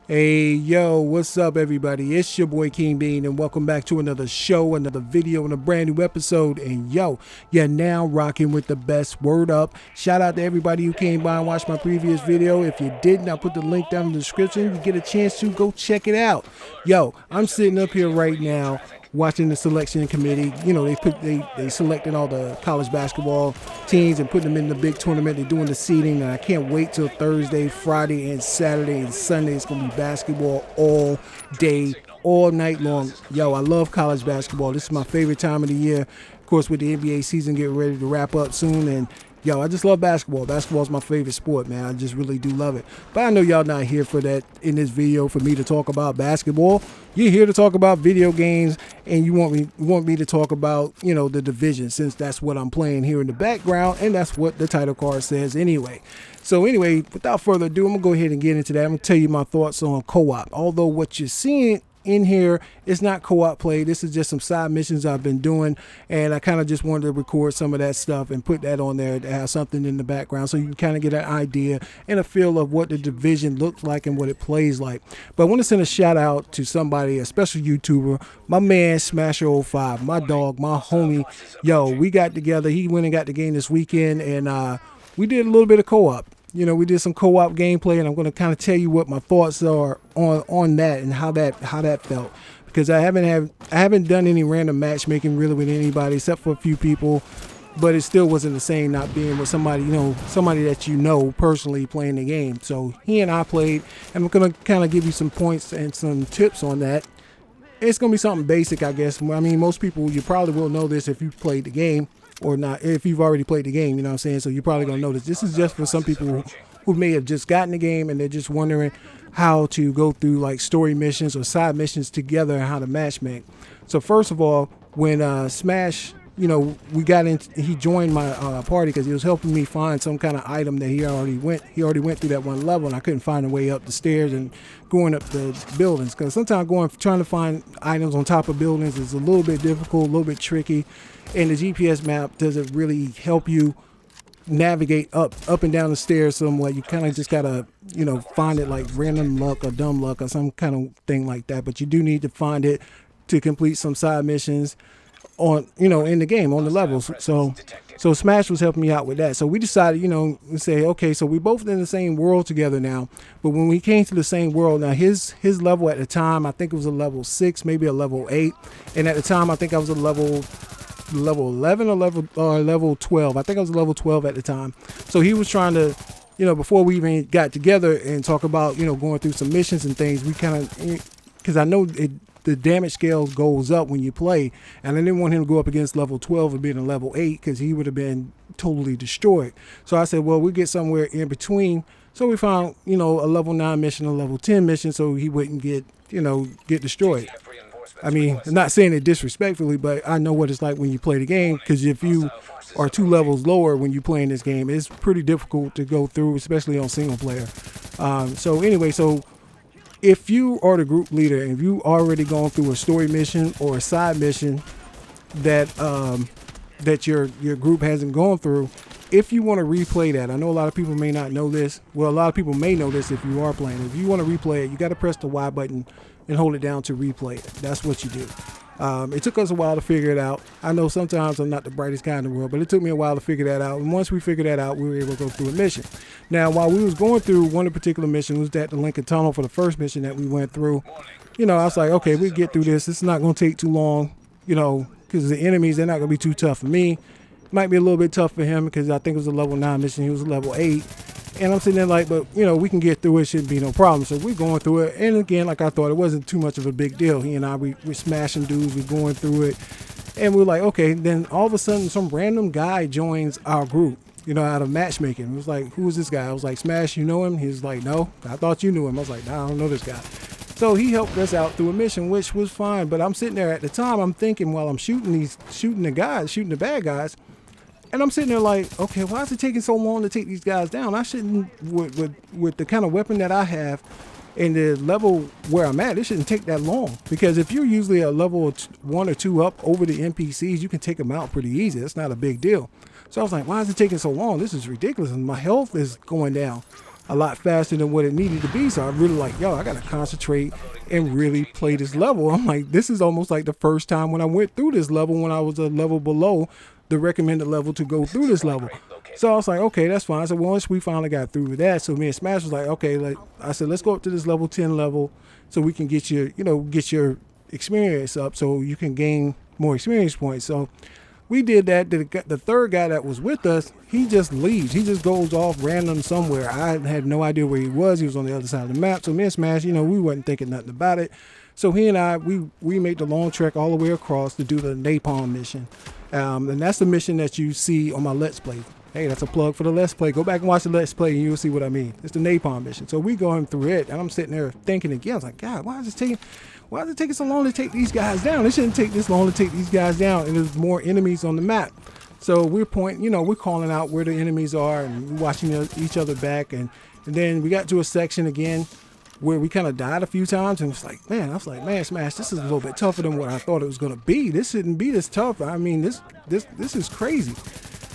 Hey, yo, what's up, everybody? It's your boy King Bean, and welcome back to another show, another video, and a brand new episode. And yo, you're now rocking with the best. Word up. Shout out to everybody who came by and watched my previous video. If you didn't, I'll put the link down in the description. You get a chance to go check it out. Yo, I'm sitting up here right now watching the selection committee. You know, they selected all the college basketball teams and putting them in the big tournament. They're doing the seeding, and I can't wait till Thursday, Friday, and Saturday and Sunday. It's gonna be basketball all day, all night long. Yo, I love college basketball. This is my favorite time of the year. Of course, with the NBA season getting ready to wrap up soon, and yo, I just love basketball. Basketball is my favorite sport, man. I just really do love it. But I know y'all not here for that in this video for me to talk about basketball. You're here to talk about video games, and you want me to talk about, you know, the division, since that's what I'm playing here in the background, and that's what the title card says anyway. So anyway, without further ado, I'm gonna go ahead and get into that. I'm gonna tell you my thoughts on co-op. Although what you're seeing in here, it's not co-op play. This is just some side missions I've been doing, and I kind of just wanted to record some of that stuff and put that on there to have something in the background so you can kind of get an idea and a feel of what the division looks like and what it plays like. But I want to send a shout out to somebody, a special YouTuber, my man Smasher05, my dog, my homie. Yo, we got together. He went and got the game this weekend, and we did a little bit of co-op. You know, we did some co-op gameplay, and I'm going to kind of tell you what my thoughts are on that and how that felt, because I haven't done any random matchmaking really with anybody except for a few people, but it still wasn't the same not being with somebody, you know, somebody that you know personally playing the game. So he and I played, and I'm going to kind of give you some points and some tips on that. It's going to be something basic, I guess. I mean, most people, you probably will know this if you've played the game or not, if you've already played the game, you know what I'm saying? So you're probably going to know this. This is just for some people who may have just gotten the game and they're just wondering how to go through like story missions or side missions together and how to matchmake. So first of all, when Smash, you know, he joined my party because he was helping me find some kind of item that he already went through that one level, and I couldn't find a way up the stairs and going up the buildings, because sometimes trying to find items on top of buildings is a little bit difficult, a little bit tricky, and the GPS map doesn't really help you navigate up and down the stairs somewhere. You kind of just gotta, you know, find it like random luck or dumb luck or some kind of thing like that. But you do need to find it to complete some side missions on, you know, in the game on the levels. So Smash was helping me out with that. So we decided, you know, we say, okay, so we both in the same world together now. But when we came to the same world, now his level at the time, I think it was a level 6, maybe a level 8, and at the time I think I was a level 11 or level 12. I think I was level 12 at the time. So he was trying to, you know, before we even got together and talk about, you know, going through some missions and things, we kind of, because I know the damage scale goes up when you play, and I didn't want him to go up against level 12 and being a level 8 because he would have been totally destroyed. So I said, well, we get somewhere in between. So we found, you know, a level 9 mission, a level 10 mission, so he wouldn't get destroyed. I mean, I'm not saying it disrespectfully, but I know what it's like when you play the game, because if you are 2 levels lower when you play in this game, it's pretty difficult to go through, especially on single player. So anyway, so if you are the group leader and if you already gone through a story mission or a side mission that that your group hasn't gone through, if you want to replay that, I know a lot of people may not know this. Well, a lot of people may know this if you are playing. If you want to replay it, you got to press the Y button and hold it down to replay it. That's what you do. It took us a while to figure it out. I know sometimes I'm not the brightest guy in the world, but it took me a while to figure that out. And once we figured that out, we were able to go through a mission. Now, while we was going through one particular mission, was that the Lincoln Tunnel for the first mission that we went through. You know, I was like, okay, we get through this. It's not going to take too long, you know, because the enemies, they're not going to be too tough for me. Might be a little bit tough for him because I think it was a level 9 mission. He was a level 8. And I'm sitting there like, but, you know, we can get through it. Shouldn't be no problem. So we're going through it. And again, like I thought, it wasn't too much of a big deal. He and I, we're smashing dudes. We're going through it. And we're like, okay. Then all of a sudden, some random guy joins our group, you know, out of matchmaking. It was like, who is this guy? I was like, Smash, you know him? He was like, no, I thought you knew him. I was like, nah, I don't know this guy. So he helped us out through a mission, which was fine. But I'm sitting there at the time, I'm thinking while I'm shooting the bad guys, and I'm sitting there like, okay, why is it taking so long to take these guys down? I shouldn't, with the kind of weapon that I have and the level where I'm at, it shouldn't take that long. Because if you're usually a level 1 or 2 up over the NPCs, you can take them out pretty easy. It's not a big deal. So I was like, why is it taking so long? This is ridiculous. And my health is going down. a lot faster than what it needed to be. So I'm really like, yo, I got to concentrate and really play this level. I'm like, this is almost like the first time when I went through this level when I was a level below the recommended level to go through this level. So I was like, okay, that's fine. So once we finally got through with that, so me and Smash was like, okay, I said, let's go up to this level 10 level so we can get your experience up so you can gain more experience points. So we did that. The third guy that was with us, he just leaves. He just goes off random somewhere. I had no idea where he was. He was on the other side of the map. So me and Smash, we wasn't thinking nothing about it. So he and I, we made the long trek all the way across to do the napalm mission. And that's the mission that you see on my Let's Play. Hey, that's a plug for the Let's Play. Go back and watch the Let's Play and you'll see what I mean. It's the napalm mission. So we going through it and I'm sitting there thinking again. I was like, God, why is it taking so long to take these guys down? It shouldn't take this long to take these guys down. And there's more enemies on the map. So we're calling out where the enemies are and watching each other back. And then we got to a section again where we kind of died a few times. And it's like, man, Smash, this is a little bit tougher than what I thought it was going to be. This shouldn't be this tough. I mean, this is crazy.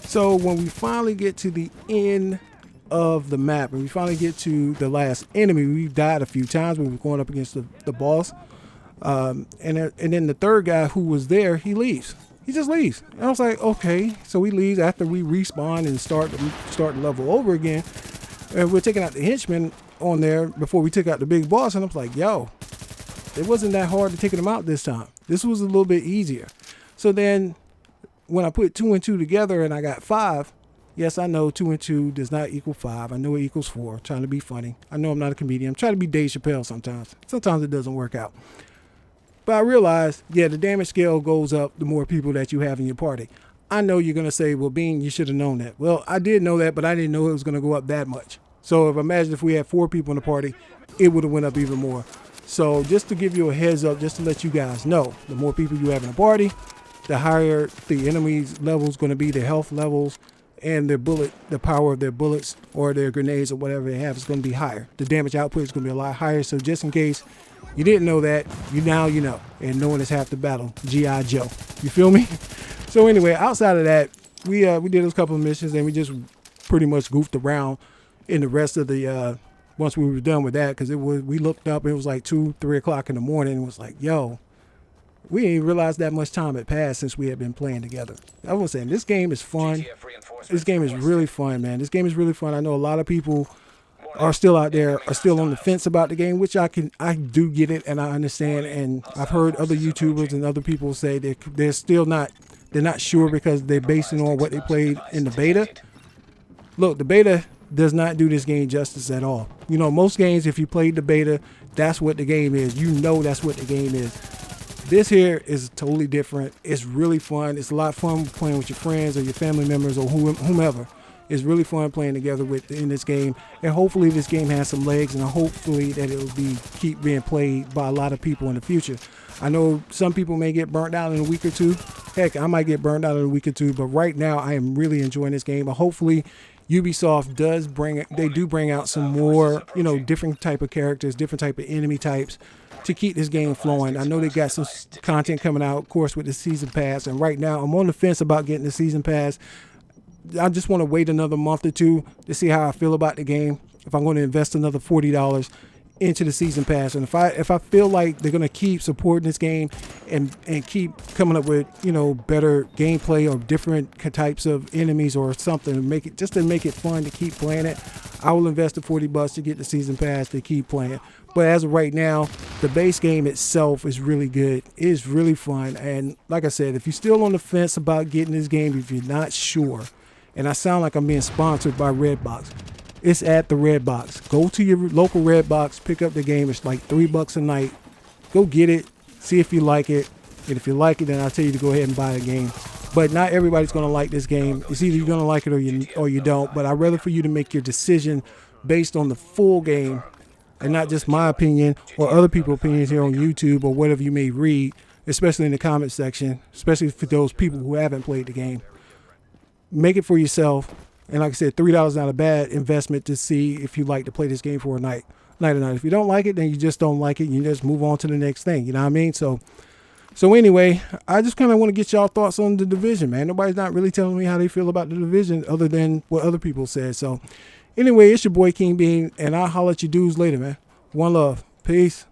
So when we finally get to the end of the map and we finally get to the last enemy, we died a few times when we were going up against the boss. And then the third guy who was there, he leaves. He just leaves. And I was like, okay. So he leaves after we respawn and start the level over again. And we're taking out the henchmen on there before we took out the big boss. And I was like, yo, it wasn't that hard to take them out this time. This was a little bit easier. So then when I put 2 and 2 together and I got 5, yes, I know 2 and 2 does not equal 5. I know it equals 4. Trying to be funny. I know I'm not a comedian. I'm trying to be Dave Chappelle sometimes. Sometimes it doesn't work out. But I realized, yeah, the damage scale goes up the more people that you have in your party. I know you're going to say, well, Bean, you should have known that. Well, I did know that, but I didn't know it was going to go up that much. So imagine if we had 4 people in the party, it would have went up even more. So just to give you a heads up, just to let you guys know, the more people you have in a party, the higher the enemy's level is going to be, their health levels, and the power of their bullets or their grenades or whatever they have is going to be higher. The damage output is going to be a lot higher. So just in case you didn't know that, now you know. And knowing is half the battle. G.I. Joe. You feel me? So anyway, outside of that, we did a couple of missions and we just pretty much goofed around in the rest of the once we were done with that, because we looked up, it was like 2-3 o'clock in the morning, and it was like, yo, we didn't even realize that much time had passed since we had been playing together. I was saying, this game is fun. This game is really fun, man. This game is really fun. I know a lot of people are still out there, are still on the fence about the game, which I do get it and I understand. And I've heard other YouTubers and other people say they're not sure because they're basing on what they played in the beta. Look, the beta does not do this game justice at all. Most games, if you played the beta, that's what the game is. That's what the game is. This here is totally different. It's really fun. It's a lot of fun playing with your friends or your family members or whomever. It's really fun playing together in this game. And hopefully this game has some legs, and hopefully that it will keep being played by a lot of people in the future. I know some people may get burnt out in a week or two. Heck, I might get burnt out in a week or two. But right now, I am really enjoying this game. But hopefully Ubisoft do bring out some more, different type of characters, different type of enemy types to keep this game flowing. I know they got some content coming out, of course, with the season pass. And right now, I'm on the fence about getting the season pass. I just want to wait another month or two to see how I feel about the game. If I'm going to invest another $40 into the season pass, and if I feel like they're going to keep supporting this game and keep coming up with better gameplay or different types of enemies or something, to make it fun to keep playing it, I will invest the $40 to get the season pass to keep playing. But as of right now, the base game itself is really good. It's really fun. And like I said, if you're still on the fence about getting this game, if you're not sure, and I sound like I'm being sponsored by Redbox, it's at the Redbox. Go to your local Redbox, pick up the game. It's like $3 a night. Go get it, see if you like it. And if you like it, then I'll tell you to go ahead and buy the game. But not everybody's going to like this game. It's either you're going to like it or you don't. But I'd rather for you to make your decision based on the full game and not just my opinion or other people's opinions here on YouTube or whatever you may read, especially in the comment section, especially for those people who haven't played the game. Make it for yourself. And like I said, $3 is not a bad investment to see if you like to play this game for a night or night. If you don't like it, then you just don't like it. You just move on to the next thing. You know what I mean? So anyway, I just kind of want to get y'all thoughts on The Division, man. Nobody's not really telling me how they feel about The Division other than what other people said. So Anyway, it's your boy King Bean, and I'll holler at you dudes later, man. One love. Peace.